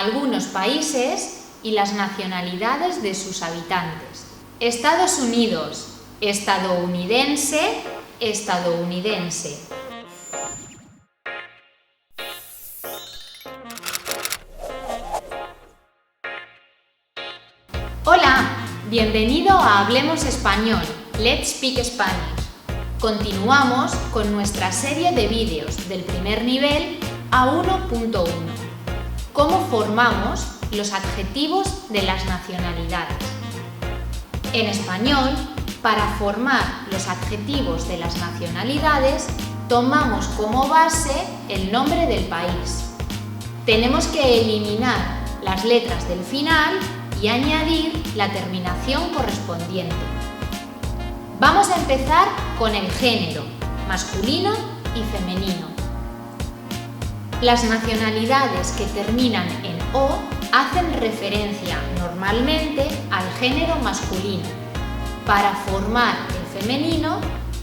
algunos países y las nacionalidades de sus habitantes. Estados Unidos, estadounidense, estadounidense. Hola, bienvenido a Hablemos Español, Let's Speak Spanish. Continuamos con nuestra serie de vídeos del primer nivel a 1.1. ¿Cómo formamos los adjetivos de las nacionalidades? En español, para formar los adjetivos de las nacionalidades, tomamos como base el nombre del país. Tenemos que eliminar las letras del final y añadir la terminación correspondiente. Vamos a empezar con el género, masculino y femenino. Las nacionalidades que terminan en O hacen referencia normalmente al género masculino. Para formar el femenino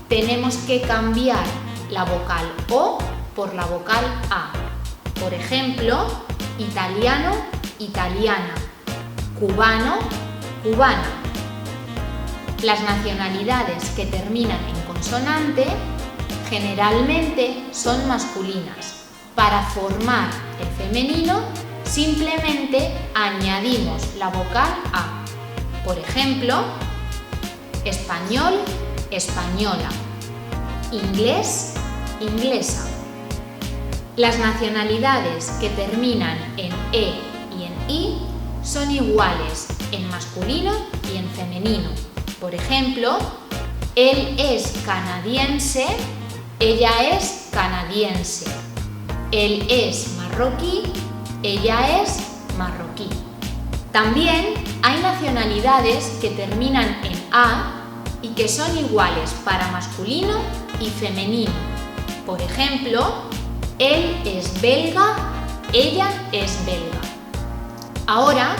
tenemos que cambiar la vocal O por la vocal A. Por ejemplo, italiano, italiana, cubano, cubana. Las nacionalidades que terminan en consonante generalmente son masculinas. Para formar el femenino, simplemente añadimos la vocal A. Por ejemplo, español, española, inglés, inglesa. Las nacionalidades que terminan en E y en I son iguales en masculino y en femenino. Por ejemplo, él es canadiense, ella es canadiense. Él es marroquí, ella es marroquí. También hay nacionalidades que terminan en A y que son iguales para masculino y femenino. Por ejemplo, él es belga, ella es belga. Ahora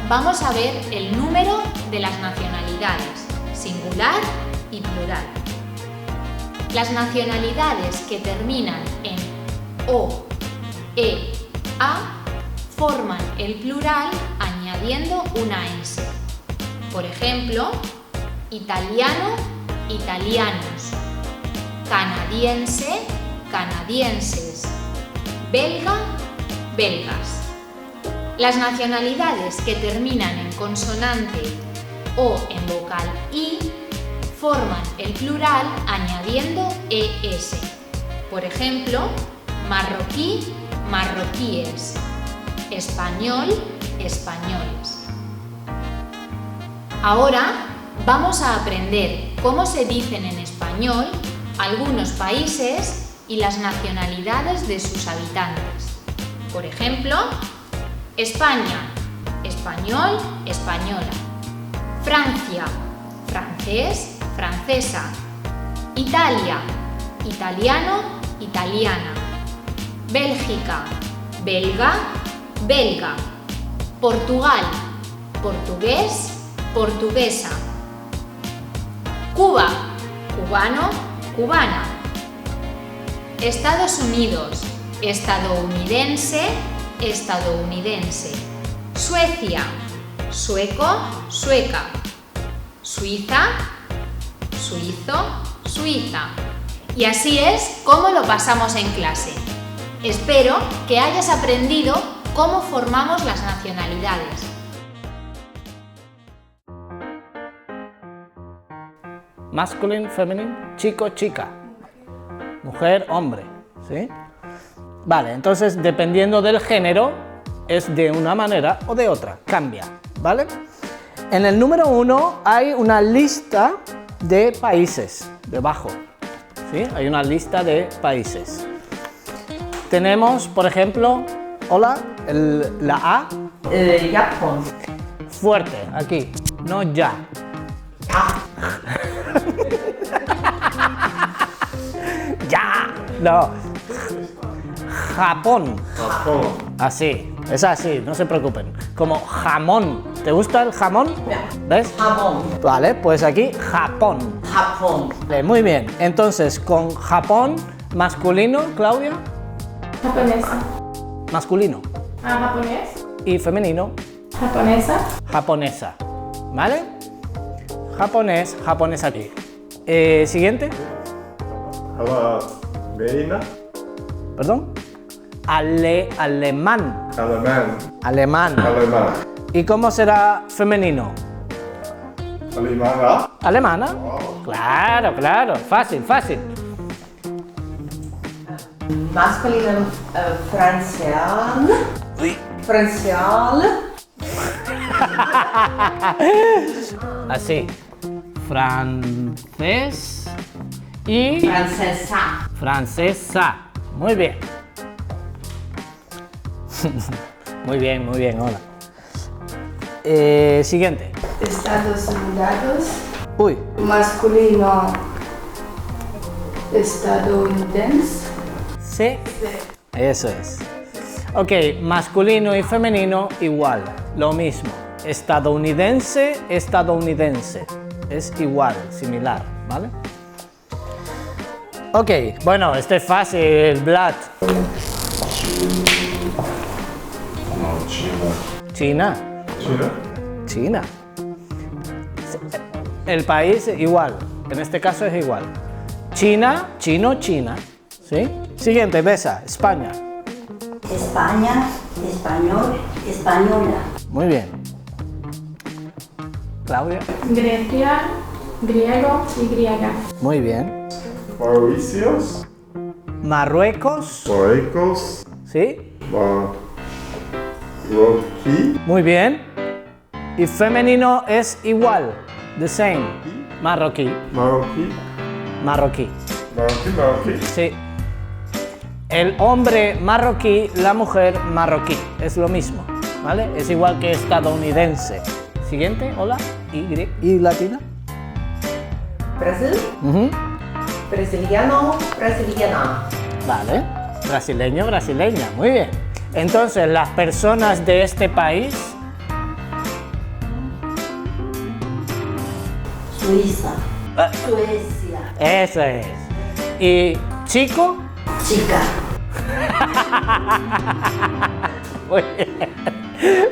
vamos a ver el número de las nacionalidades, singular y plural. Las nacionalidades que terminan en O, E, A forman el plural añadiendo una S. Por ejemplo, italiano, italianos, canadiense, canadienses, belga, belgas. Las nacionalidades que terminan en consonante o en vocal I forman el plural añadiendo ES. Por ejemplo, marroquí, marroquíes, español, españoles. Ahora vamos a aprender cómo se dicen en español algunos países y las nacionalidades de sus habitantes. Por ejemplo, España, español, española. Francia, francés, francesa. Italia, italiano, italiana. Bélgica, belga, belga. Portugal, portugués, portuguesa. Cuba, cubano, cubana. Estados Unidos, estadounidense, estadounidense. Suecia, sueco, sueca. Suiza, suizo, suiza. Y así es como lo pasamos en clase. Espero que hayas aprendido cómo formamos las nacionalidades. Masculine, feminine, chico, chica. Mujer, hombre, ¿sí? Vale, entonces dependiendo del género es de una manera o de otra, cambia, ¿vale? En el número 1 hay una lista de países, debajo, ¿sí? Hay una lista de países. Tenemos, por ejemplo, hola, la A. Japón. Fuerte, aquí, no ya. Ya, no. Japón. Japón. Así, es así, no se preocupen. Como jamón. ¿Te gusta el jamón? ¿Ves? Japón. Vale, pues aquí Japón. Japón. Vale, muy bien. Entonces, con Japón, masculino, Claudia. Japonesa. Masculino. Ah, japonés. y femenino, Japonesa. japonesa. ¿Vale? Japonés, japonesa aquí. Siguiente. Alemaina. Perdón. Alemán. Alemán. Alemán. Alemán. ¿Y cómo será femenino? Alemana. ¿Alemana? Claro, claro. Fácil, fácil. Masculino francial. Francial. Así. Francés y Francesa. francesa. Muy bien. Muy bien, muy bien. Hola. Siguiente. Estados Unidos. Uy. Masculino estadounidense. Sí. Eso es. Ok, masculino y femenino igual, lo mismo. Estadounidense, estadounidense. Es igual, similar, ¿vale? Ok, bueno, este es fácil, Vlad. No, China. China. China. China. El país igual, en este caso es igual. China, chino, China. ¿Sí? Siguiente, Besa, España. España, español, española. Muy bien. Claudia. Grecia, griego y griega. Muy bien. Mauricios. Marruecos. Marruecos. ¿Sí? Marroquí. Muy bien. Y femenino es igual. The same. Marroquí. Marroquí. Marroquí. Marroquí. Marroquí. Sí. El hombre marroquí, la mujer marroquí. Es lo mismo. ¿Vale? Es igual que estadounidense. Siguiente, hola. ¿Y latina? Brasil. Ujú. Brasiliano. Brasiliana. Vale. Brasileño, brasileña. Muy bien. Entonces, las personas de este país. Suiza, Ah, Suecia, eso es. Y chico. chica, Muy bien.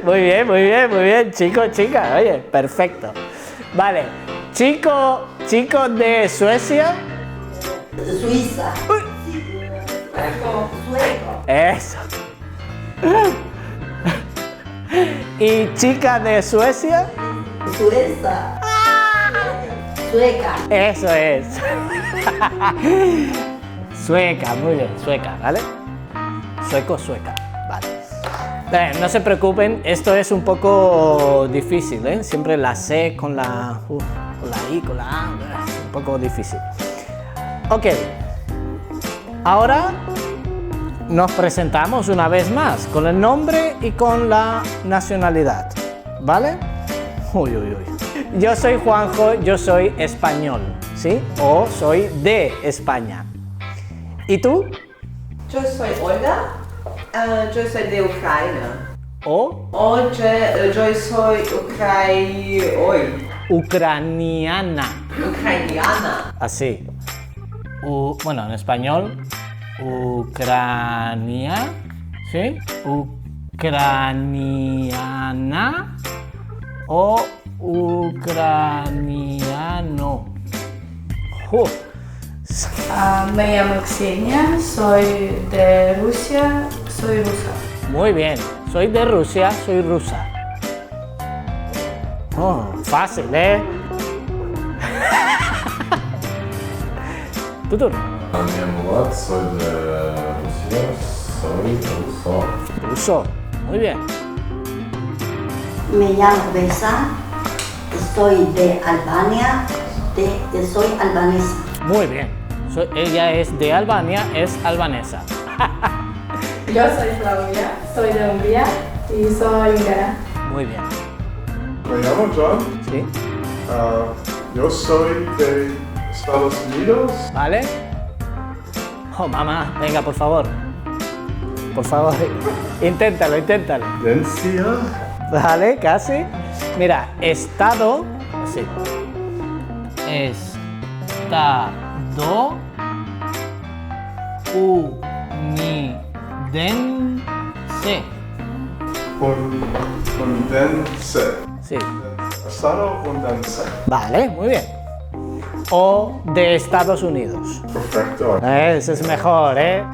Muy bien, muy bien, muy bien. Chico, chica. Oye, perfecto. Vale. Chico de Suecia. Suiza, sueco, Eso. Y chica de Suecia. sueza, sueca, Eso es. Sueca, muy bien, sueca, ¿vale? Sueco, sueca, vale. No se preocupen, esto es un poco difícil, ¿eh? Siempre la C con la I, con la A, es un poco difícil. Ok, ahora nos presentamos una vez más con el nombre y con la nacionalidad, ¿vale? Uy, uy, uy. Yo soy Juanjo, yo soy español, ¿sí? O soy de España. ¿Y tú? Yo soy Olga. Yo soy de Ucrania. O Yo soy ucraniana. ucraniana. Así. Bueno, en español, Ucrania, ¿sí? Ucraniana o ucraniano. Me llamo Xenia, soy de Rusia, soy rusa. Muy bien, soy de Rusia, soy rusa. Oh, fácil, ¿eh? Tu turno. Me llamo Vlad, soy de Rusia, soy ruso. Ruso, muy bien. me llamo Besa, soy de Albania, soy albanesa. Muy bien. Ella es de Albania, es albanesa. Yo soy Claudia, soy de Hungría y soy húngara. Muy bien. Me llamo John. ¿Sí? Yo soy de Estados Unidos. ¿Vale? Oh, mamá, venga, por favor. Por favor, inténtalo, inténtalo. Venecia. Vale, casi. Mira, estado. Sí. Estado unidense. Estadounidense. Sí. Estadounidense. Vale, muy bien. O de Estados Unidos. Perfecto. Ese es mejor, ¿eh?